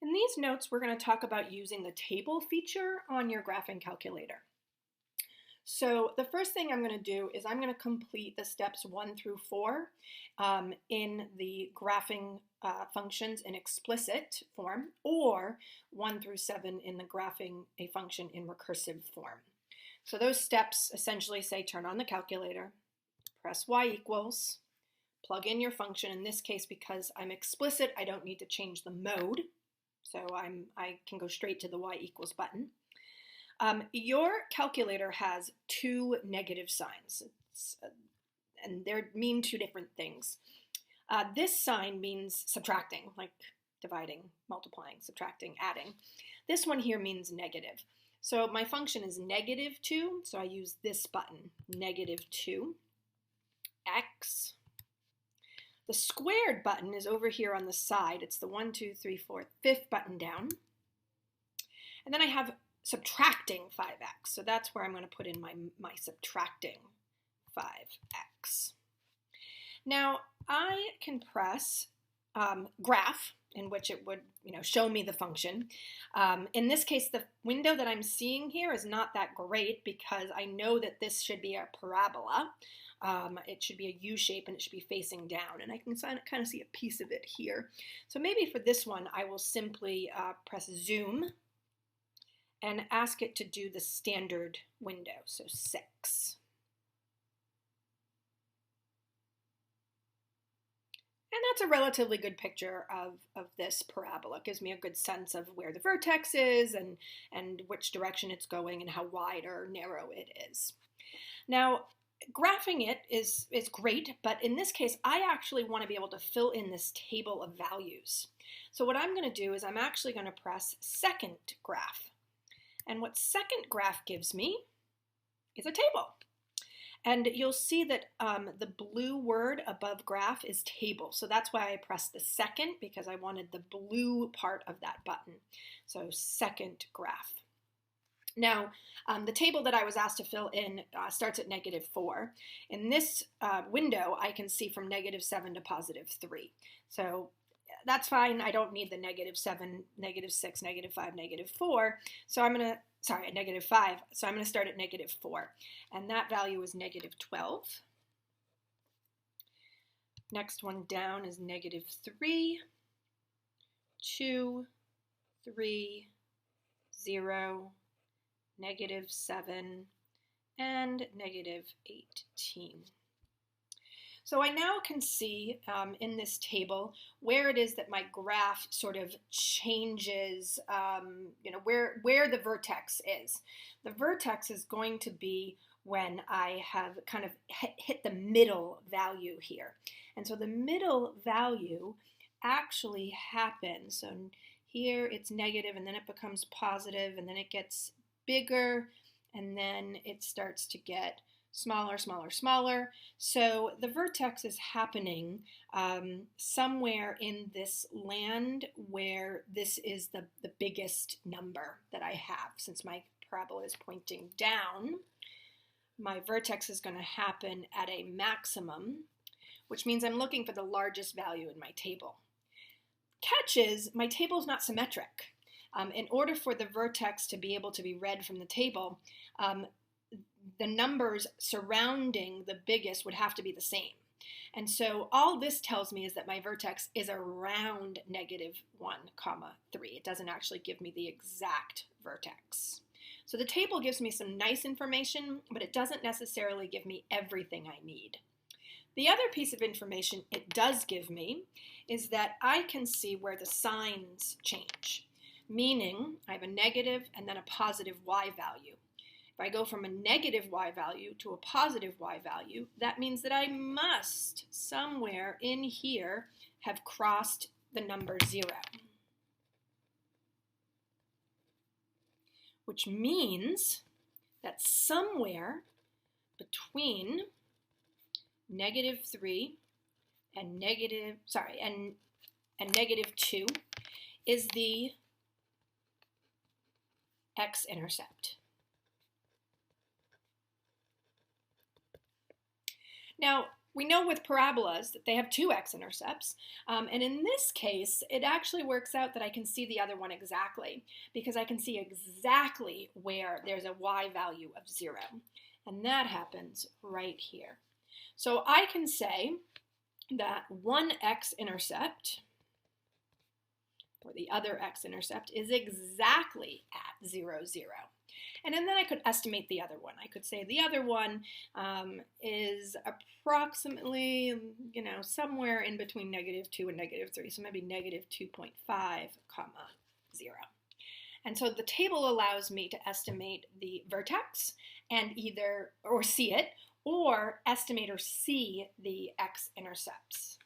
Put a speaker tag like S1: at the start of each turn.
S1: In these notes, we're going to talk about using the table feature on your graphing calculator. So the first thing I'm going to do is I'm going to complete the steps 1 through 4 in the graphing functions in explicit form, or 1 through 7 in the graphing a function in recursive form. So those steps essentially say turn on the calculator, press y equals, plug in your function. In this case, because I'm explicit, I don't need to change the mode. So I can go straight to the y equals button. Your calculator has two negative signs, and they mean two different things. This sign means subtracting, like dividing, multiplying, subtracting, adding. This one here means negative. So my function is -2, so I use this button, -2, x. The squared button is over here on the side. It's the 1, 2, 3, 4, 5th button down. And then I have subtracting 5x. So that's where I'm going to put in my subtracting 5x. Now I can press graph, in which it would show me the function. In this case, the window that I'm seeing here is not that great because I know that this should be a parabola. It should be a U shape and it should be facing down, and I can kind of see a piece of it here. So maybe for this one I will simply press zoom and ask it to do the standard window, so 6. And that's a relatively good picture of this parabola. It gives me a good sense of where the vertex is and which direction it's going and how wide or narrow it is. Now, graphing it is great, but in this case, I actually want to be able to fill in this table of values. So what I'm going to do is I'm actually going to press second graph. And what second graph gives me is a table. And you'll see that the blue word above graph is table. So that's why I pressed the second, because I wanted the blue part of that button. So second graph. Now, the table that I was asked to fill in starts at -4. In this window, I can see from -7 to +3. So that's fine. I don't need the -7, -6, -5, -4. So I'm going to, sorry, at -5. So I'm going to start at -4. And that value is -12. Next one down is -3, 2, 3, 0, -7, and -18. So I now can see in this table where it is that my graph sort of changes, where the vertex is. The vertex is going to be when I have kind of hit the middle value here. And so the middle value actually happens. So here it's negative, and then it becomes positive, and then it gets bigger, and then it starts to get smaller, smaller, smaller. So the vertex is happening somewhere in this land where this is the biggest number that I have. Since my parabola is pointing down, my vertex is going to happen at a maximum, which means I'm looking for the largest value in my table. Catch is, my table is not symmetric. In order for the vertex to be able to be read from the table, the numbers surrounding the biggest would have to be the same. And so all this tells me is that my vertex is around -1, 3. It doesn't actually give me the exact vertex. So the table gives me some nice information, but it doesn't necessarily give me everything I need. The other piece of information it does give me is that I can see where the signs change, meaning I have a negative and then a positive y value. If I go from a negative y value to a positive y value, that means that I must, somewhere in here, have crossed the number 0. Which means that somewhere between -3 and -2 is the x-intercept. Now, We know with parabolas that they have two x-intercepts, and in this case, it actually works out that I can see the other one exactly, because I can see exactly where there's a y value of 0, and that happens right here. So I can say that one x-intercept, or the other x-intercept, is exactly at 0, 0. And then I could estimate the other one. I could say the other one is approximately, somewhere in between -2 and -3, so maybe -2.5, 0. And so the table allows me to estimate the vertex and or see it, or estimate or see the x-intercepts.